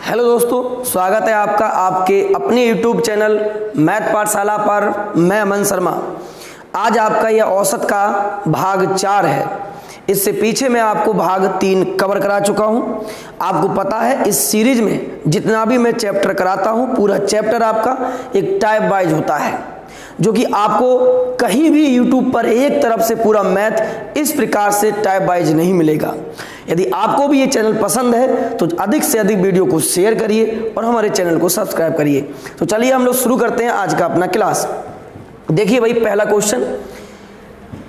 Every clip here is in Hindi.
हेलो दोस्तों, स्वागत है आपका आपके अपने YouTube चैनल मैथ पाठशाला पर। मैं अमन शर्मा। आज आपका यह औसत का भाग 4 है। इससे पीछे मैं आपको भाग 3 कवर करा चुका हूं। आपको पता है इस सीरीज में जितना भी मैं चैप्टर कराता हूं, पूरा चैप्टर आपका एक टाइप वाइज होता है, जो कि आपको कहीं भी YouTube पर एक तरफ से पूरा मैथ इस प्रकार से टाइप वाइज नहीं मिलेगा। यदि आपको भी ये चैनल पसंद है तो अधिक से अधिक वीडियो को शेयर करिए और हमारे चैनल को सब्सक्राइब करिए। तो चलिए हम लोग शुरू करते हैं आज का अपना क्लास। देखिए भाई, पहला क्वेश्चन।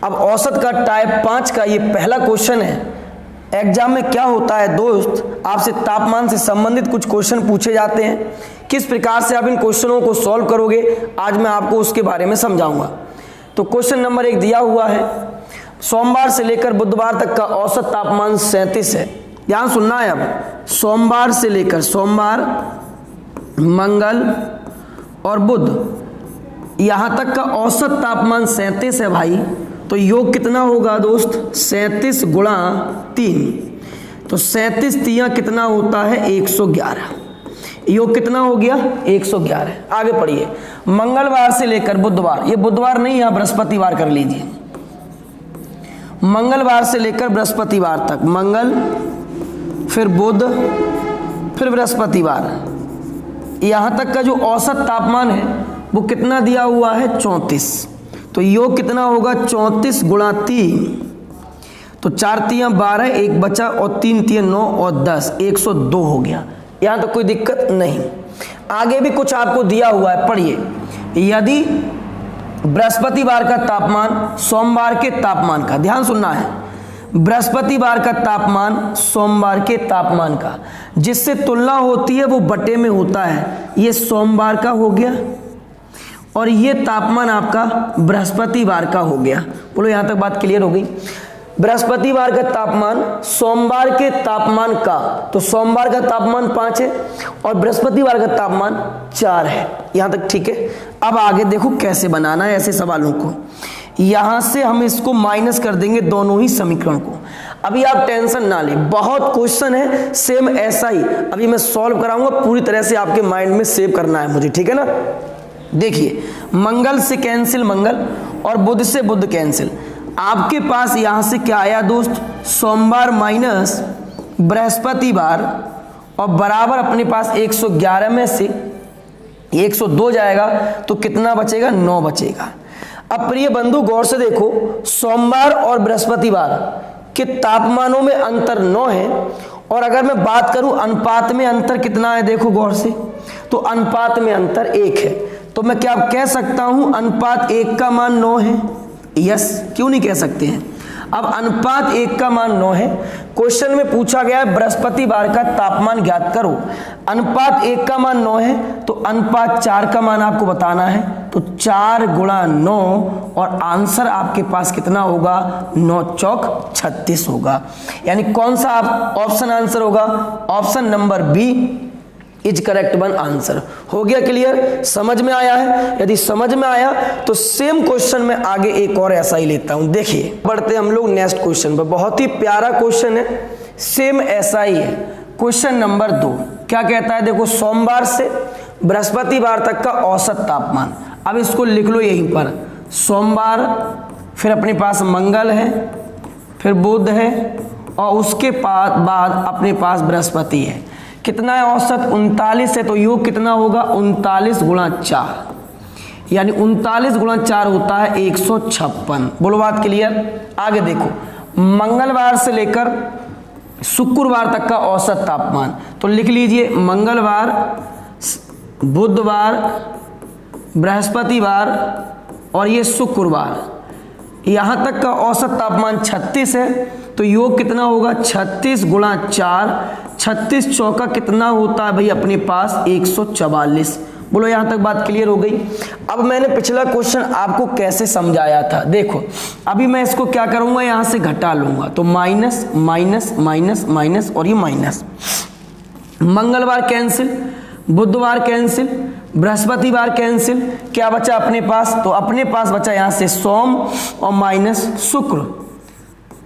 अब औसत का टाइप 5 का ये पहला क्वेश्चन है। एग्जाम में क्या होता है दोस्त, आपसे तापमान से संबंधित कुछ क्वेश्चन पूछे जाते हैं। किस प्रकार से आप इन क्वेश्चनों को सॉल्व करोगे, आज मैं आपको उसके बारे में समझाऊंगा। तो क्वेश्चन नंबर 1 दिया हुआ है, सोमवार से लेकर बुधवार तक का औसत तापमान 37 है। ध्यान सुनना है। अब सोमवार से लेकर सोमवार, मंगल और बुध यहां तक का औसत तापमान 37 है भाई। तो योग कितना होगा दोस्त, 37 गुणा 3। तो 37 तिया कितना होता है, 111। योग कितना हो गया, 111। आगे पढ़िए। मंगलवार से लेकर बुधवार, ये बुधवार नहीं, यहां बृहस्पतिवार कर लीजिए। मंगलवार से लेकर बृहस्पतिवार तक, मंगल फिर बुध फिर बृहस्पतिवार, यहां तक का जो औसत तापमान है वो कितना दिया हुआ है, 34। तो योग कितना होगा, 34 गुणा 3। तो 4 तिया 12, एक बचा और 3 तिया 9 और 10, 102 हो गया। यहां तो कोई दिक्कत नहीं। आगे भी कुछ आपको दिया हुआ है, पढ़िए। यदि बृहस्पतिवार का तापमान सोमवार के तापमान का, ध्यान सुनना है, बृहस्पतिवार का तापमान सोमवार के तापमान का जिससे तुलना होती है वो बटे में होता है। ये सोमवार का हो गया और ये तापमान आपका बृहस्पतिवार का हो गया। बोलो, यहां तक बात क्लियर हो गई। बृहस्पतिवार का तापमान सोमवार के तापमान का, तो सोमवार का तापमान 5 है और बृहस्पतिवार का तापमान 4 है। यहां तक ठीक है। अब आगे देखो कैसे बनाना है ऐसे सवालों को। यहां से हम इसको माइनस कर देंगे दोनों ही समीकरण को। अभी आप टेंशन ना ले, बहुत क्वेश्चन है सेम ऐसा ही अभी मैं सॉल्व कराऊंगा। पूरी तरह से आपके माइंड में सेव करना है मुझे, ठीक है ना। देखिए, मंगल से कैंसिल मंगल और बुध से बुध कैंसिल। आपके पास यहां से क्या आया दोस्त, सोमवार माइनस बृहस्पतिवार और बराबर अपने पास 111 में से 102 जाएगा तो कितना बचेगा, 9 बचेगा। अब प्रिय बंधु गौर से देखो, सोमवार और बृहस्पतिवार के तापमानों में अंतर 9 है और अगर मैं बात करूं अनुपात में अंतर कितना है, देखो गौर से, तो अनुपात में अंतर 1 है। तो मैं क्या कह सकता हूं, अनुपात 1 का मान 9 है। यस, क्यों नहीं कह सकते हैं। अब अनुपात 1 का मान 9 है। क्वेश्चन में पूछा गया है बृहस्पतिवार का तापमान ज्ञात करो। अनुपात 1 का मान 9 है तो अनुपात 4 का मान आपको बताना है। तो 4 गुणा 9 और आंसर आपके पास कितना होगा, 9 चौक 36 होगा। यानी कौन सा आप ऑप्शन आंसर होगा, option number B is correct one answer. हो गया क्लियर, समझ में आया है। यदि समझ में आया तो सेम क्वेश्चन में आगे एक और ऐसा ही लेता हूं। देखिए, बढ़ते हम लोग नेक्स्ट क्वेश्चन पर। बहुत ही प्यारा क्वेश्चन है, सेम ऐसा ही है। क्वेश्चन नंबर 2 क्या कहता है, देखो, सोमवार से बृहस्पतिवार तक का औसत तापमान। अब इसको लिख लो यहीं पर, सोमवार फिर अपने पास मंगल है फिर बुध है और उसके बाद अपने पास बृहस्पति है। कितना है औसत, 39 है। तो योग कितना होगा, 39 गुणा 4, यानी 39 गुणा 4 होता है 156। बोलो बात क्लियर। आगे देखो, मंगलवार से लेकर शुक्रवार तक का औसत तापमान। तो लिख लीजिए, मंगलवार, बुधवार, बृहस्पतिवार और ये शुक्रवार, यहां तक का औसत तापमान 36 है। तो योग कितना होगा, 36 गुणा 4, 36 चौका कितना होता है भाई अपने पास, 144। बोलो, यहां तक बात क्लियर हो गई। अब मैंने पिछला क्वेश्चन आपको कैसे समझाया था, देखो अभी मैं इसको क्या करूंगा, यहां से घटा लूंगा। तो माइनस माइनस माइनस माइनस और ये माइनस। मंगलवार कैंसिल, बुधवार कैंसिल, बृहस्पतिवार कैंसिल। क्या बचा अपने पास, तो अपने पास बचा यहां से सोम और माइनस शुक्र।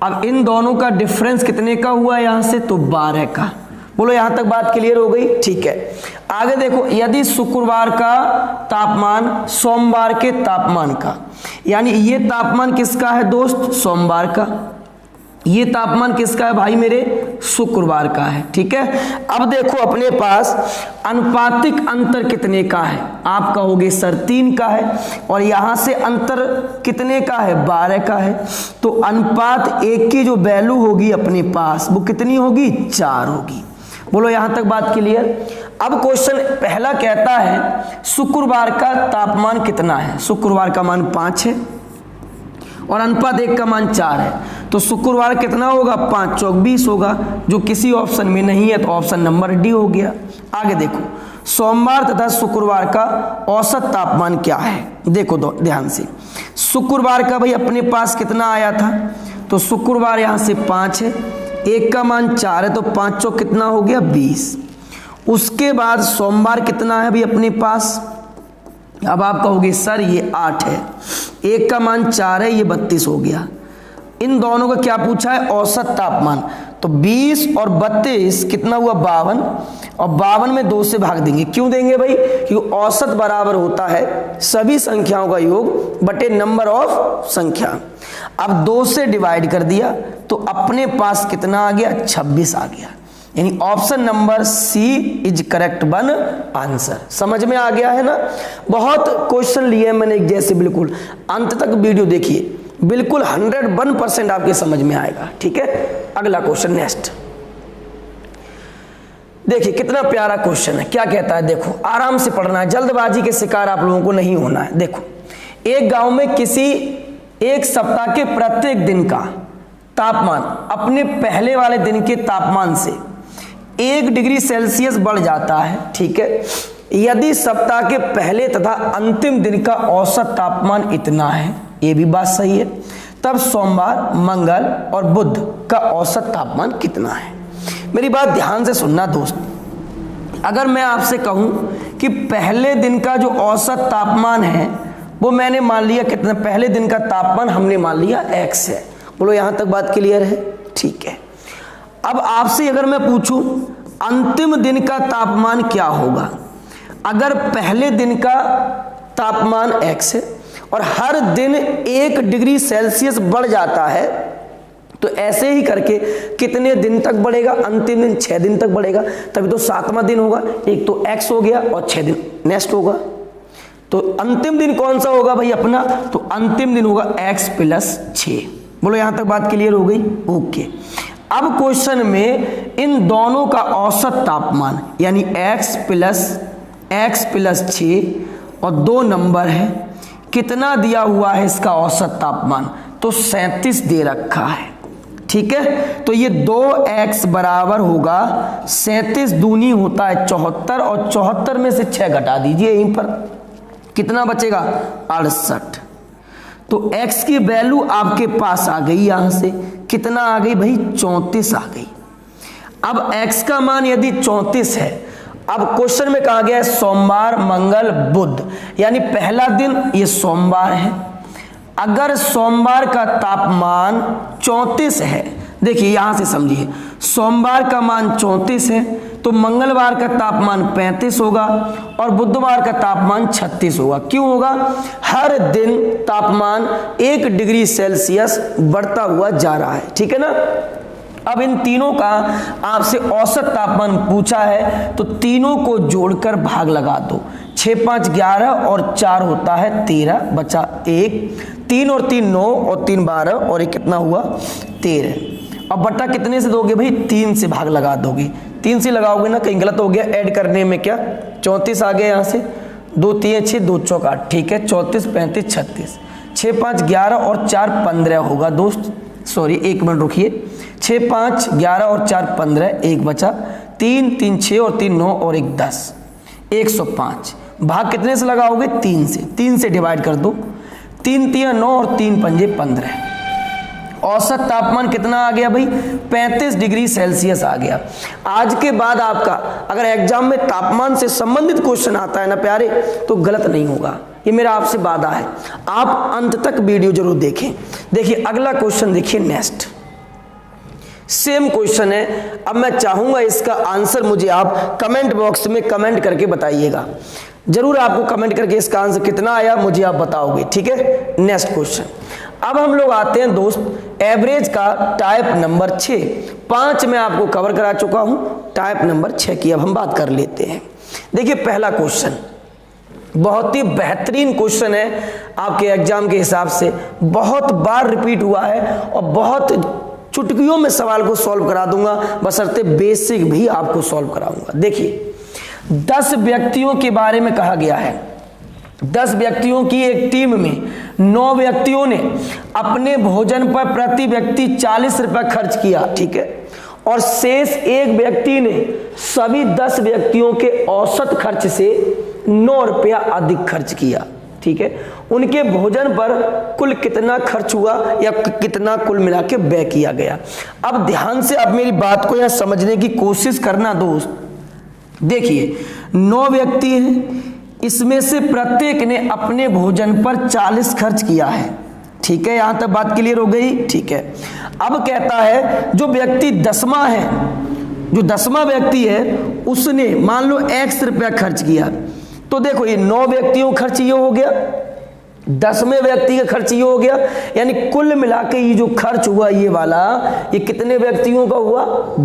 अब इन दोनों का डिफरेंस कितने का हुआ यहां से, तो 12 का। बोलो यहां तक बात क्लियर हो गई? ठीक है, आगे देखो, यदि शुक्रवार का तापमान सोमवार के तापमान का, यानी ये तापमान किसका है दोस्त? सोमवार का। ये तापमान किसका है भाई मेरे? शुक्रवार का है। ठीक है, अब देखो अपने पास अनुपातिक अंतर कितने का है? आप कहोगे सर 3 का है, और यहां से अंतर कितने का है? 12 का है। तो अनुपात 1 की जो वैल्यू होगी अपने पास वो कितनी होगी? 4 होगी। बोलो यहां तक बात क्लियर? अब क्वेश्चन पहला कहता है शुक्रवार का तापमान कितना है? शुक्रवार का मान 5 है और अनुपात 1 का मान 4 है, तो शुक्रवार कितना होगा? 5 चौक 20 होगा, जो किसी ऑप्शन में नहीं है, तो ऑप्शन नंबर डी हो गया। आगे देखो, सोमवार तथा शुक्रवार का औसत तापमान क्या है? देखो ध्यान से, शुक्रवार का भाई अपने पास कितना आया था? तो शुक्रवार यहां से 5 है, 1 का मान 4 है, तो 5 चौक कितना हो गया? 20। उसके बाद सोमवार कितना है भाई अपने पास? अब आप कहोगे सर ये 8 है, 1 का मान 4 है, ये 32 हो गया। इन दोनों का क्या पूछा है? औसत तापमान। तो 20 और 32 कितना हुआ? 52, और 52 में 2 से भाग देंगे। क्यों देंगे भाई? क्योंकि औसत बराबर होता है सभी संख्याओं का योग बटे नंबर ऑफ संख्या। अब 2 से डिवाइड कर दिया तो अपने पास कितना आ गया? 26 आ गया। यानी option number C is correct one answer. समझ में आ गया है ना? बहुत क्वेश्चन लिए मैंने एक जैसे, बिल्कुल अंत तक वीडियो देखिए, बिल्कुल 101% आपके समझ में आएगा। ठीक है, अगला क्वेश्चन नेक्स्ट देखिए, कितना प्यारा क्वेश्चन है। क्या कहता है? देखो आराम से पढ़ना है, जल्दबाजी के शिकार आप लोगों को नहीं होना है। देखो, एक गांव में किसी एक सप्ताह के प्रत्येक दिन का तापमान अपने पहले वाले दिन के तापमान से 1 डिग्री सेल्सियस बढ़ जाता है। ठीक है, यदि सप्ताह के पहले तथा अंतिम दिन का औसत तापमान इतना है, ये भी बात सही है, तब सोमवार, मंगल और बुध का औसत तापमान कितना है? मेरी बात ध्यान से सुनना दोस्त। अगर मैं आपसे कहूं कि पहले दिन का जो औसत तापमान है वो मैंने मान लिया कितना? पहले दिन का तापमान हमने मान लिया x है। बोलो यहां तक बात क्लियर है? ठीक है, अब आपसे अगर मैं पूछूं अंतिम दिन का तापमान क्या होगा? अगर पहले दिन का तापमान x है और हर दिन 1 डिग्री सेल्सियस बढ़ जाता है, तो ऐसे ही करके कितने दिन तक बढ़ेगा? अंतिम दिन 6 दिन तक बढ़ेगा, तभी तो 7वां दिन होगा। एक तो x हो गया और 6 दिन नेक्स्ट होगा, तो अंतिम दिन कौन सा होगा भाई अपना? तो अंतिम दिन होगा x + 6। बोलो यहां तक बात क्लियर हो गई? ओके, अब क्वेश्चन में इन दोनों का औसत तापमान यानी x + 6 और 2 नंबर है, कितना दिया हुआ है इसका औसत तापमान? तो 37 दे रखा है। ठीक है, तो ये 2x बराबर होगा 37 दूनी होता है 74, और 74 में से 6 घटा दीजिए, यहीं पर कितना बचेगा? 68। तो x की वैल्यू आपके पास आ गई, यहां से कितना आ गई भाई? 34 आ गई। अब x का मान यदि 34 है, अब क्वेश्चन में कहा गया है सोमवार, मंगल, बुध, यानी पहला दिन ये सोमवार है। अगर सोमवार का तापमान 34 है, देखिए यहां से समझिए, सोमवार का मान 34 है तो मंगलवार का तापमान 35 होगा और बुधवार का तापमान 36 होगा। क्यों होगा? हर दिन तापमान 1 डिग्री सेल्सियस बढ़ता हुआ जा रहा है। ठीक है ना? अब इन तीनों का आपसे औसत तापमान पूछा है, तो तीनों को जोड़कर भाग लगा दो। 6 5 11 और 4 होता है 13, बचा 1, 3 और 3 9 और 3 12 और 1 कितना हुआ? 13। अब बटा कितने से दोगे भाई? 3 से भाग लगा दोगे। 3 से लगाओगे ना, कहीं गलत हो गया ऐड करने में, क्या 34 आ गया यहाँ से, 2 3 6 2 चौक 8। ठीक है, 34 35 36, 6 5 11 और 4 15 होगा दोस्त। सॉरी 1 मिनट रुकिए, 6 5 11 और 4 15, 1 बचा, 3 3 6 और 3 9 और 1 10, 105। भाग कितने से लगाओगे? 3 से। 3 से डिवाइड कर दो, 3 3 9 और 3 पंजे 15। औसत तापमान कितना आ गया भाई? 35 डिग्री सेल्सियस आ गया। आज के बाद आपका अगर एग्जाम में तापमान से संबंधित क्वेश्चन आता है ना प्यारे, तो गलत नहीं होगा, ये मेरा आपसे वादा है। आप अंत तक वीडियो जरूर देखें। देखिए अगला क्वेश्चन देखिए नेक्स्ट। सेम क्वेश्चन है। अब मैं चाहूंगा इसका आंसर मुझे आप कमेंट बॉक्स में कमेंट करके बताइएगा। जरूर आपको कमेंट करके इसका आंसर कितना आया मुझे आप बताओगे, ठीक है। नेक्स्ट क्वेश्चन, अब हम लोग आते हैं दोस्त एवरेज का टाइप नंबर 6। 5 में आपको कवर करा चुका हूं, टाइप नंबर 6 की अब हम बात कर लेते हैं। देखिए पहला क्वेश्चन बहुत ही बेहतरीन क्वेश्चन है, आपके एग्जाम के हिसाब से बहुत बार रिपीट हुआ है और बहुत चुटकियों में सवाल को सॉल्व करा दूंगा, बशर्ते बेसिक भी आपको सॉल्व कराऊंगा। देखिए 10 व्यक्तियों के बारे में कहा गया है। 10 व्यक्तियों की एक टीम में 9 व्यक्तियों ने अपने भोजन पर प्रति व्यक्ति 40 रुपए खर्च किया, ठीक है, और शेष एक व्यक्ति ने सभी 10 व्यक्तियों के औसत खर्च से 9 रुपया अधिक खर्च किया, ठीक है। उनके भोजन पर कुल कितना खर्च हुआ या कितना कुल मिला के व्यय किया गया। अब ध्यान से अब मेरी बात को यहां समझने की कोशिश करना दोस्त। देखिए 9 व्यक्ति हैं, इसमें से प्रत्येक ने अपने भोजन पर 40 खर्च किया है, ठीक है। यहां तक बात क्लियर हो गई, ठीक है। अब कहता है जो व्यक्ति 10वां है, जो 10वां व्यक्ति है उसने मान लो X रुपया खर्च किया, तो देखो ये 9 व्यक्तियों का खर्च ये हो गया, 10वें व्यक्ति का खर्च ये हो गया, यानी कुल मिला के ये जो खर्च हुआ ये वाला, ये कितने व्यक्तियों का हुआ?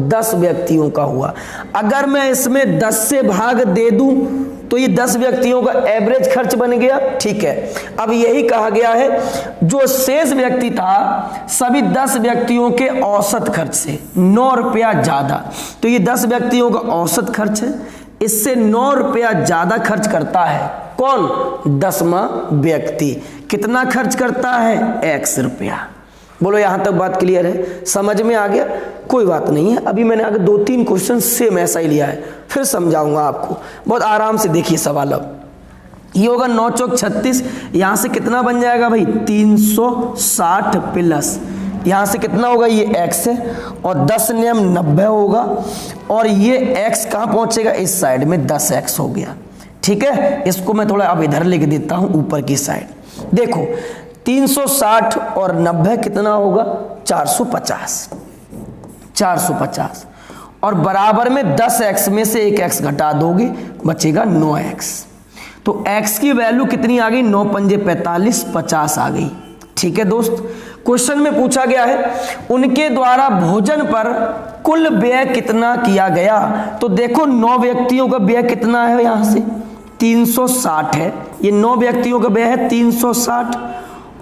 10 व्यक्तियों का हुआ। अगर मैं इसमें 10 से भाग दे दूं तो ये 10 व्यक्तियों का एवरेज खर्च बन गया, ठीक है। अब यही कहा गया है जो शेष व्यक्ति था सभी 10 व्यक्तियों के औसत खर्च से 9 रुपया ज्यादा, तो ये 10 व्यक्तियों का औसत खर्च है, इससे 9 रुपया ज्यादा खर्च करता है कौन? 10वां व्यक्ति। कितना खर्च करता है? X रुपया। बोलो यहां तक बात क्लियर है, समझ में आ गया? कोई बात नहीं है, अभी मैंने आगे 2-3 क्वेश्चन सेम ऐसा ही लिया है, फिर समझाऊंगा आपको। बहुत आराम से देखिए सवाल। अब ये होगा 9 चौक 36, यहां से कितना बन जाएगा भाई? 360 प्लस यहां से कितना होगा? ये X है, और 10 नियम 90 होगा, और ये X कहां पहुंचेगा? इस साइड में 10X हो गया, ठीक है। इसको मैं थोड़ा अब इधर लिख देता हूं ऊपर की साइड। देखो 360 और 90 कितना होगा? 450, 450, और बराबर में 10X में से एक X घटा दोगे बचेगा 9X। तो X की वैल्यू कितनी आ गई? 9 पंजे 45, 50 आ गई, ठीक है दोस्त। क्वेश्चन में पूछा गया है उनके द्वारा भोजन पर कुल व्यय कितना किया गया। तो देखो 9 व्यक्तियों का व्यय कितना है? यहां से 360 है, ये 9 व्यक्तियों का व्यय है 360,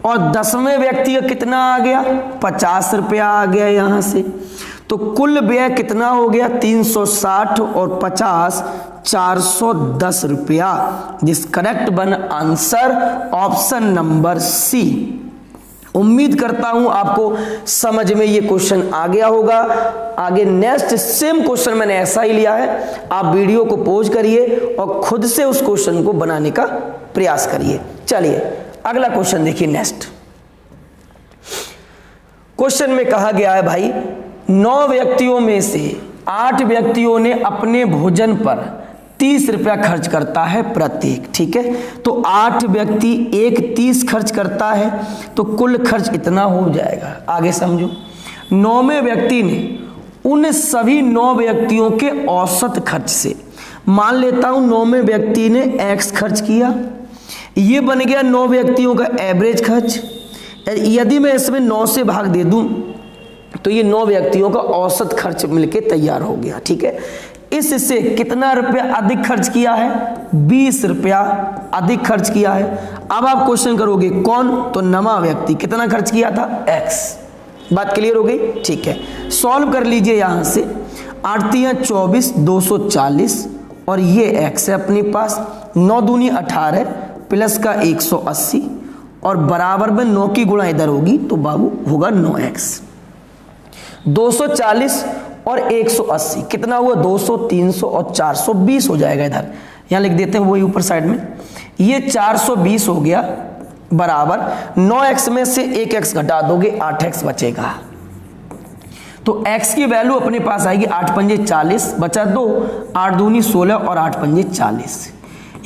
और 10वें व्यक्ति का कितना आ गया? 50 रुपया आ गया यहां से। तो कुल व्यय कितना हो गया? 360 और 50, 410 रुपया। This correct one answer option number C. उम्मीद करता हूं आपको समझ में ये क्वेश्चन आ गया होगा। आगे नेक्स्ट सेम क्वेश्चन मैंने ऐसा ही लिया है, आप वीडियो को पॉज करिए और खुद से उस क्वेश्चन को बनाने का प्रयास करिए। चलिए अगला क्वेश्चन देखिए। नेक्स्ट क्वेश्चन में कहा गया है भाई 9 व्यक्तियों में से 8 व्यक्तियों ने अपने भोजन पर 30 रुपया खर्च करता है प्रत्येक, ठीक है। तो 8 व्यक्ति एक 30 खर्च करता है, तो कुल खर्च इतना हो जाएगा। आगे समझो, 9वें व्यक्ति ने उन सभी 9 व्यक्तियों के औसत खर्च से, मान लेता हूं 9वें व्यक्ति ने X खर्च किया, ये बन गया 9 व्यक्तियों का एवरेज खर्च। यदि मैं इसमें 9 से भाग दे दूं तो ये 9 व्यक्तियों का औसत खर्च मिलके तैयार हो गया, ठीक है। इससे कितना रुपया अधिक खर्च किया है? 20 रुपया अधिक खर्च किया है। अब आप क्वेश्चन करोगे कौन? तो 9वां व्यक्ति कितना खर्च किया था? X। बात क्लियर हो गई, ठीक है। सॉल्व कर लीजिए यहां से, 8 तियां 24, 240, और ये X है अपने पास, 9 दूनी 18 प्लस का 180, और बराबर में 9 की गुणा इधर होगी तो बाबू होगा 9X। 240 और 180 कितना हुआ? 200, 300 और 420 हो जाएगा। इधर यहाँ लिख देते हैं वही ऊपर साइड में, ये 420 हो गया, बराबर 9X में से 1X घटा दोगे 8X बचेगा। तो X की वैल्यू अपने पास आएगी 8 पंजे 40, बचा 2, 8 दूनी 16 और 8 पंजे 40।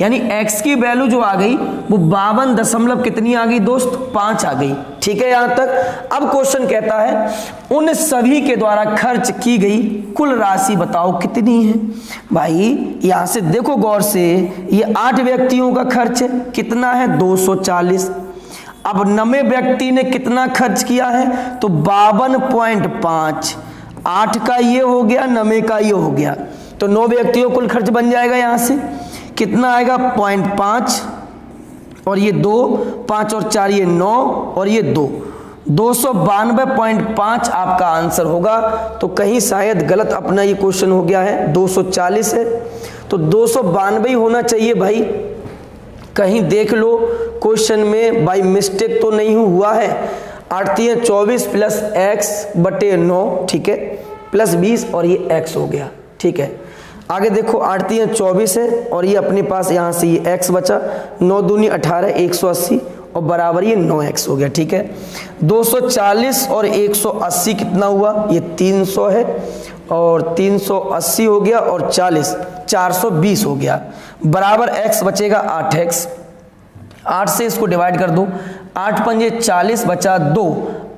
यानी x की वैल्यू जो आ गई वो 52 दशमलव कितनी आ गई दोस्त, 5 आ गई। ठीक है यहां तक। अब क्वेश्चन कहता है उन सभी के द्वारा खर्च की गई कुल राशि बताओ कितनी है। भाई यहां से देखो गौर से, ये 8 व्यक्तियों का खर्च है, कितना है 240। अब 9वें व्यक्ति ने कितना खर्च किया है, तो 52.5। 8 का ये हो गया, 9वें का ये हो गया, तो 9 व्यक्तियों कुल खर्च बन जाएगा। यहां से कितना आएगा 0.5 और ये 2, 5 और 4 ये 9 और ये 2, 292.5 आपका आंसर होगा। तो कहीं शायद गलत अपना ये क्वेश्चन हो गया है, 240 है तो 292 होना चाहिए भाई। कहीं देख लो क्वेश्चन में बाई मिस्टेक तो नहीं हुआ है। 8 × 24 प्लस x बटे 9, ठीक है, प्लस 20 और ये x हो गया। ठीक है, आगे देखो 8 × 24 है और ये अपने पास यहाँ से ये x बचा, 9 दूनी 18, 180 और बराबर ये 9x हो गया। ठीक है, 240 और 180 कितना हुआ, ये 300 है और 380 हो गया और 40 420 हो गया, बराबर x बचेगा 8x। 8 से इसको डिवाइड कर दो, 8 पंजे 40 बचा 2,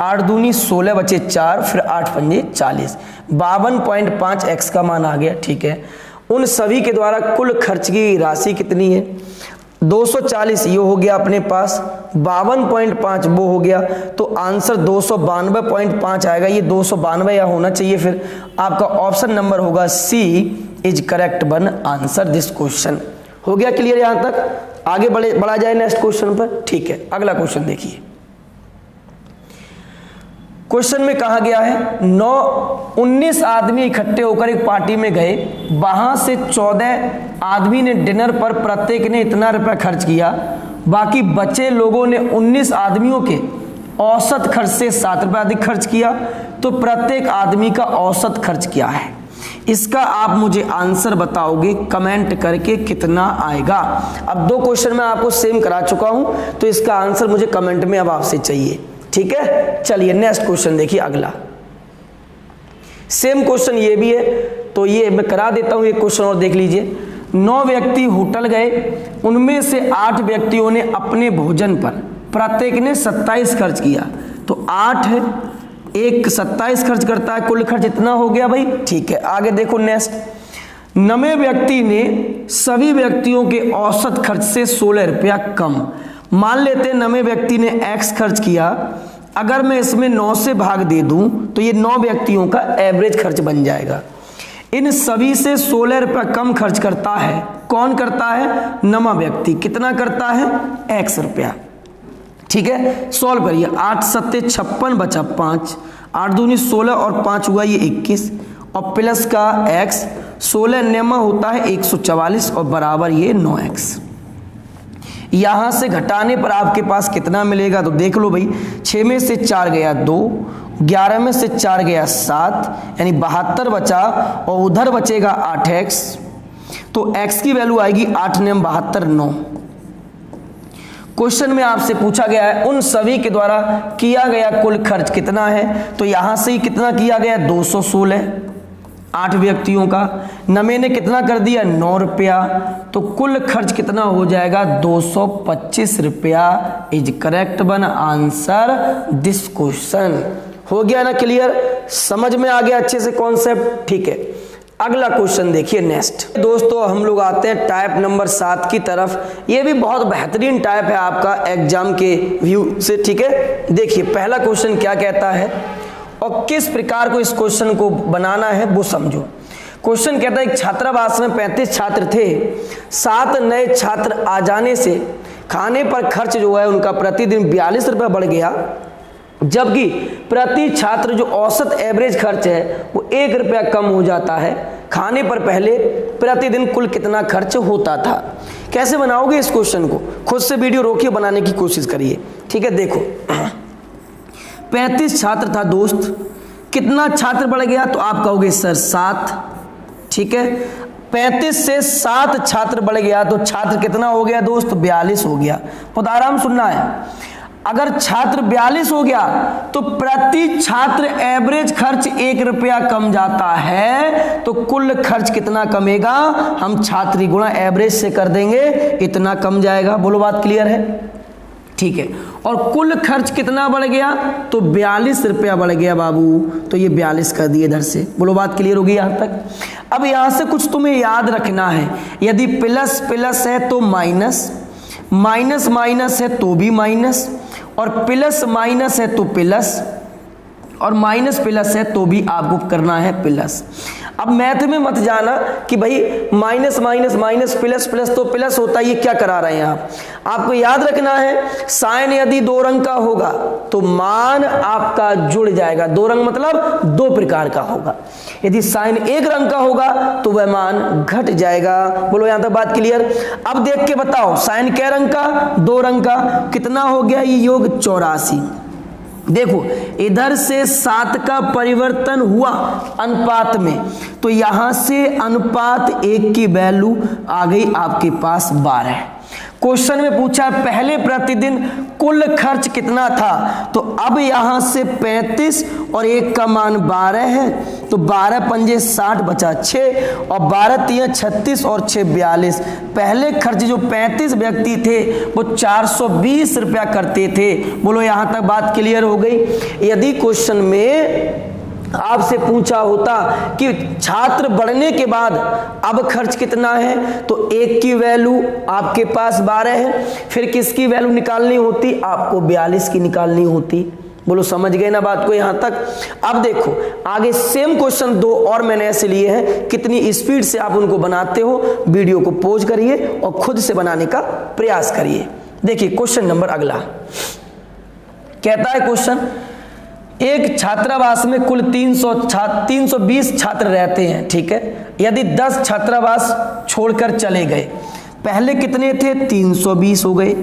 8 दूनी 16 बचे 4, फिर 8 पंजे 40, 52.5 x का मान आ गया। ठीक है, उन सभी के द्वारा कुल खर्च की राशि कितनी है, 240 ये हो गया अपने पास, 52.5 वो हो गया, तो आंसर 292.5 आएगा। ये 292 यहाँ होना चाहिए, फिर आपका ऑप्शन नंबर होगा C is correct one answer this question. हो गया क्लियर यहाँ तक? आगे बढ़ा जाए नेक्स्ट क्वेश्चन पर। ठीक है, अगला क्वेश्चन देखिए। क्वेश्चन में कहा गया है 19 आदमी इकट्ठे होकर एक पार्टी में गए, वहां से 14 आदमी ने डिनर पर प्रत्येक ने इतना रुपया खर्च किया, बाकी बचे लोगों ने 19 आदमियों के औसत खर्च से 7 रुपये अधिक खर्च किया, तो प्रत्येक आदमी का औसत खर्च क्या है। इसका आप मुझे आंसर बताओगे कमेंट करके कितना आएगा। अब 2 क्वेश्चन मैं आपको सेम करा चुका हूं, तो इसका आंसर मुझे कमेंट में अब आपसे चाहिए। ठीक है, चलिए नेक्स्ट क्वेश्चन देखिए अगला। सेम क्वेश्चन ये भी है, तो ये मैं करा देता हूं, एक क्वेश्चन और देख लीजिए। 9 व्यक्ति होटल गए, उनमें से 8 व्यक्तियों ने अपने भोजन पर प्रत्येक ने 27 खर्च किया, तो 8 है, 1 27 खर्च करता है, कुल खर्च इतना हो गया भाई। ठीक है, आगे देखो नेक्स्ट। 9वें व्यक्ति ने सभी व्यक्तियों के औसत खर्च से 16 रुपया कम। मान लेते हैं 9वें व्यक्ति ने x खर्च किया, अगर मैं इसमें 9 से भाग दे दूं तो ये 9 व्यक्तियों का एवरेज खर्च बन जाएगा। इन सभी से 16 रुपया कम खर्च करता है, कौन करता है, 9वां व्यक्ति। कितना करता है, x रुपया। ठीक है, सॉल्व करिए। 8 सत्ते 56 बचा 5, 8 दूनी 16 और 5 हुआ ये 21 और प्लस का x, 16 9 होता है 144 और बराबर ये 9x। यहां से घटाने पर आपके पास कितना मिलेगा, तो देख लो भाई, 6 में से 4 गया 2, 11 में से 4 गया 7, यानी 72 बचा और उधर बचेगा 8x, तो x की वैल्यू आएगी 8 9 72 9। क्वेश्चन में आपसे पूछा गया है उन सभी के द्वारा किया गया कुल खर्च कितना है, तो यहां से ही कितना किया गया 216, 8 व्यक्तियों का। 9वें ने कितना कर दिया 9 रुपया, तो कुल खर्च कितना हो जाएगा 225 रुपया is correct one answer this question. हो गया ना क्लियर, समझ में आ गया अच्छे से कॉन्सेप्ट। ठीक है, अगला क्वेश्चन देखिए नेक्स्ट। दोस्तों हम लोग आते हैं टाइप नंबर 7 की तरफ। ये भी बहुत बेहतरीन टाइप है आपका एग्जाम के व्यू से। ठीक है, देखिए पहला क्वेश्चन क्या कहता है और किस प्रकार को इस क्वेश्चन को बनाना है वो समझो। क्वेश्चन कहता है एक छात्रावास में 35 छात्र थे, 7 नए छात्र आ जाने से खाने पर खर्च जो है उनका प्रतिदिन 42 रुपये बढ़ गया, जबकि प्रति छात्र जो औसत एवरेज खर्च है वो 1 रुपया कम हो जाता है। खाने पर पहले प्रतिदिन कुल कितना खर्च होता था। कैसे बनाओगे इस क्वेश्चन को, खुद से वीडियो रोकिए, बनाने की कोशिश करिए। ठीक है, देखो 35 छात्र था दोस्त, कितना छात्र बढ़ गया, तो आप कहोगे सर 7। ठीक है, 35 से 7 छात्र बढ़ गया तो छात्र कितना हो गया दोस्त 42 हो गया। बहुत आराम सुनना है। अगर छात्र 42 हो गया तो प्रति छात्र एवरेज खर्च 1 रुपया कम जाता है, तो कुल खर्च कितना कमेगा, हम छात्री गुणा एवरेज से कर देंगे, इतना कम जाएगा। बोलो बात क्लियर है? ठीक है। और कुल खर्च कितना बढ़ गया, तो 42 रुपया बढ़ गया बाबू, तो ये 42 कर दिए इधर से। बोलो बात क्लियर होगी यहां तक? अब यहां से कुछ तुम्हें याद रखना है, यदि प्लस प्लस है तो माइनस, माइनस माइनस है तो भी माइनस, और प्लस माइनस है तो प्लस, और माइनस प्लस है तो भी आपको करना है प्लस। अब मैथ में मत जाना कि भाई minus minus minus plus plus तो प्लस होता है, ये क्या करा रहे हैं आप। आपको याद रखना है साइन यदि 2 रंग का होगा तो मान आपका जुड़ जाएगा। 2 रंग मतलब 2 प्रकार का होगा। यदि साइन 1 रंग का होगा तो वह मान घट जाएगा। बोलो यहां तक बात क्लियर? अब देख के बताओ साइन कै रंग का, 2 रंग का, कितना हो गया ये योग 84। देखो इधर से 7 का परिवर्तन हुआ अनुपात में, तो यहां से अनुपात 1 की वैल्यू आ गई आपके पास 12। क्वेश्चन में पूछा पहले प्रतिदिन कुल खर्च कितना था, तो अब यहां से 35 और 1 का मान 12 है, तो 12 पंजे 60 बचा 6, और 12 तियां 36 और 6 42। पहले खर्च जो 35 व्यक्ति थे वो 420 रुपया करते थे। बोलो यहां तक बात क्लियर हो गई? यदि क्वेश्चन में आपसे पूछा होता कि छात्र बढ़ने के बाद अब खर्च कितना है, तो 1 की वैल्यू आपके पास 12 है, फिर किसकी वैल्यू निकालनी होती, आपको 42 की निकालनी होती। बोलो समझ गए ना बात को यहां तक? अब देखो आगे सेम क्वेश्चन 2 और मैंने ऐसे लिए हैं, कितनी स्पीड से आप उनको बनाते हो, वीडियो को पॉज करिए और खुद से बनाने का प्रयास करिए। देखिए क्वेश्चन नंबर अगला कहता है, क्वेश्चन एक छात्रावास में कुल 320 छात्र रहते हैं, ठीक है। यदि 10 छात्रावास छोड़कर चले गए, पहले कितने थे 320 हो गए,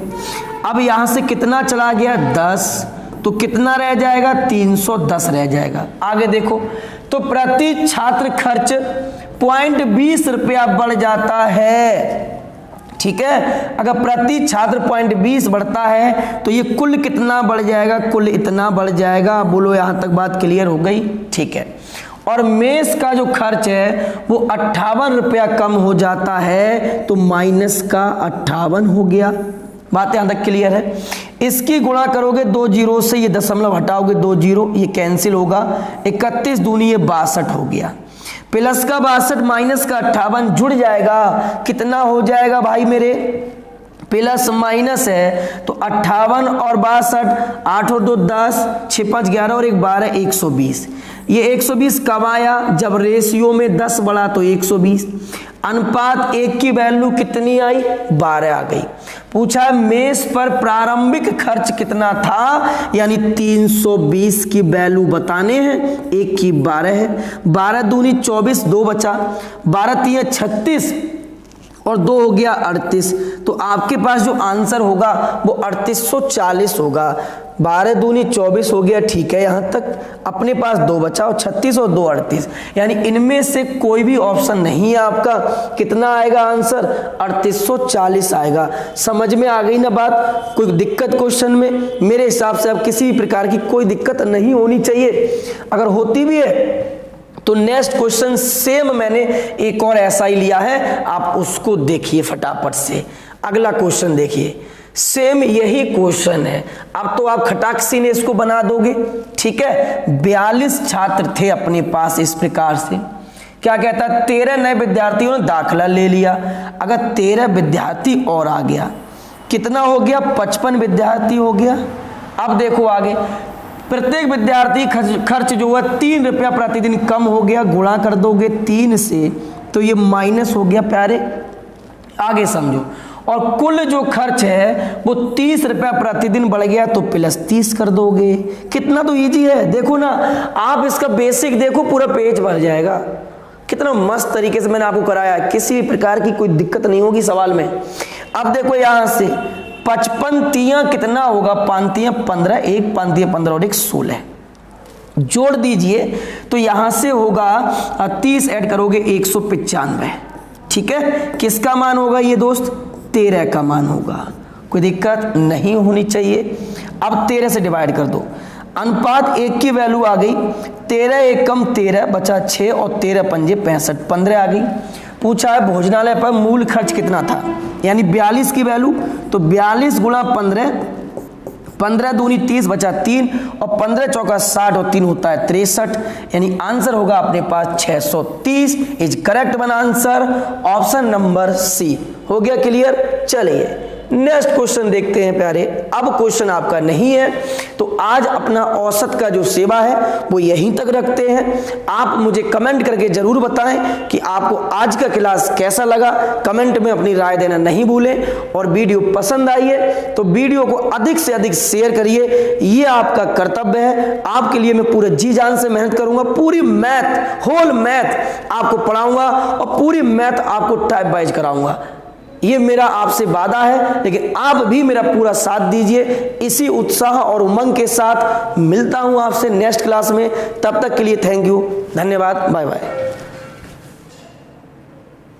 अब यहां से कितना चला गया 10, तो कितना रह जाएगा 310 रह जाएगा। आगे देखो तो प्रति छात्र खर्च 0.20 रुपया बढ़ जाता है, ठीक है। अगर प्रति छात्र 0.20 बढ़ता है तो ये कुल कितना बढ़ जाएगा, कुल इतना बढ़ जाएगा। बोलो यहां तक बात क्लियर हो गई? ठीक है। और मेस का जो खर्च है वो 58 रुपया कम हो जाता है, तो माइनस का 58 हो गया। बात यहां तक क्लियर है? इसकी गुणा करोगे 2 जीरो से, ये दशमलव हटाओगे 2 जीरो, ये कैंसिल होगा, 31 दूनी ये 62 हो गया। प्लस का 62 माइनस का 58 जुड़ जाएगा, कितना हो जाएगा भाई मेरे, प्लस माइनस है तो 58 और 62, 8 और 2 10, 6 5 11 और 1 12, 120। ये 120 कब आया, जब रेशियो में 10 बढ़ा तो 120। अनुपात 1 की वैल्यू कितनी आई, 12 आ गई। पूछा मेस पर प्रारंभिक खर्च कितना था, यानी 320 की वैल्यू बताने हैं, 1 की 12 है, 12 दूनी 24, 2 बचा, 12 तिया 36 और 2 हो गया 38, तो आपके पास जो आंसर होगा वो 3840 होगा। 12 दूनी 24 हो गया, ठीक है। यहां तक अपने पास 2 बचा, और 36 और 2 38, यानी इनमें से कोई भी ऑप्शन नहीं है आपका। कितना आएगा आंसर, 3840 आएगा। समझ में आ गई ना बात? कोई दिक्कत क्वेश्चन में? मेरे हिसाब से अब किसी भी प्रकार की कोई दिक्कत नहीं होनी चाहिए। अगर होती भी है तो नेक्स्ट क्वेश्चन सेम मैंने एक और ऐसा ही लिया है, आप उसको देखिए फटाफट से। अगला क्वेश्चन देखिए, सेम यही क्वेश्चन है। अब तो आप खटाक सी ने इसको बना दोगे, ठीक है। 42 छात्र थे अपने पास, इस प्रकार से क्या कहता है, 13 नए विद्यार्थियों ने दाखिला ले लिया। अगर 13 विद्यार्थी और आ गया, कितना हो गया, 55 विद्यार्थी हो गया। अब देखो आगे, प्रत्येक विद्यार्थी खर्च जो हुआ 3 रुपया प्रतिदिन कम हो गया, गुणा कर दोगे 3 से तो ये माइनस हो गया प्यारे। आगे समझो, और कुल जो खर्च है वो 30 रुपया प्रतिदिन बढ़ गया, तो प्लस 30 कर दोगे। कितना तो इजी है, देखो ना आप इसका बेसिक देखो, पूरा पेज भर जाएगा। कितना मस्त तरीके से मैंने आपको कराया, किसी भी प्रकार की कोई दिक्कत नहीं होगी सवाल में। अब देखो यहां से 55 तियां कितना होगा, 5 तियां 15, 1 5 तियां 15 और 1 16, जोड़ दीजिए तो यहां से होगा 30 ऐड करोगे 195, ठीक है। किसका मान होगा ये दोस्त, 13 का मान होगा। कोई दिक्कत नहीं होनी चाहिए। अब 13 से डिवाइड कर दो, अनुपात 1 की वैल्यू आ गई 13 एकम 13 बचा 6 और 13 पंजे 65, 15 आ गई। पूछा है भोजनालय पर मूल खर्च कितना था, यानी 42 की वैल्यू, तो 42 गुणा 15, 15 दूनी 30 बचा 3 और 15 चौका 60 और 3 होता है 63, यानी आंसर होगा अपने पास 630 is correct one answer, option number C. हो गया क्लियर। चलिए नेक्स्ट क्वेश्चन देखते हैं प्यारे। अब क्वेश्चन आपका नहीं है तो आज अपना औसत का जो सेवा है वो यहीं तक रखते हैं। आप मुझे कमेंट करके जरूर बताएं कि आपको आज का क्लास कैसा लगा, कमेंट में अपनी राय देना नहीं भूलें। और वीडियो पसंद आई है तो वीडियो को अधिक से अधिक शेयर करिए, ये आपका कर्तव्य है। आपके लिए मैं पूरे जी जान से मेहनत करूंगा, पूरी मैथ होल मैथ आपको पढ़ाऊंगा और पूरी मैथ आपको टाइप वाइज कराऊंगा, ये मेरा आपसे वादा है। लेकिन आप भी मेरा पूरा साथ दीजिए। इसी उत्साह और उमंग के साथ मिलता हूं आपसे नेक्स्ट क्लास में। तब तक के लिए थैंक यू, धन्यवाद, बाय बाय।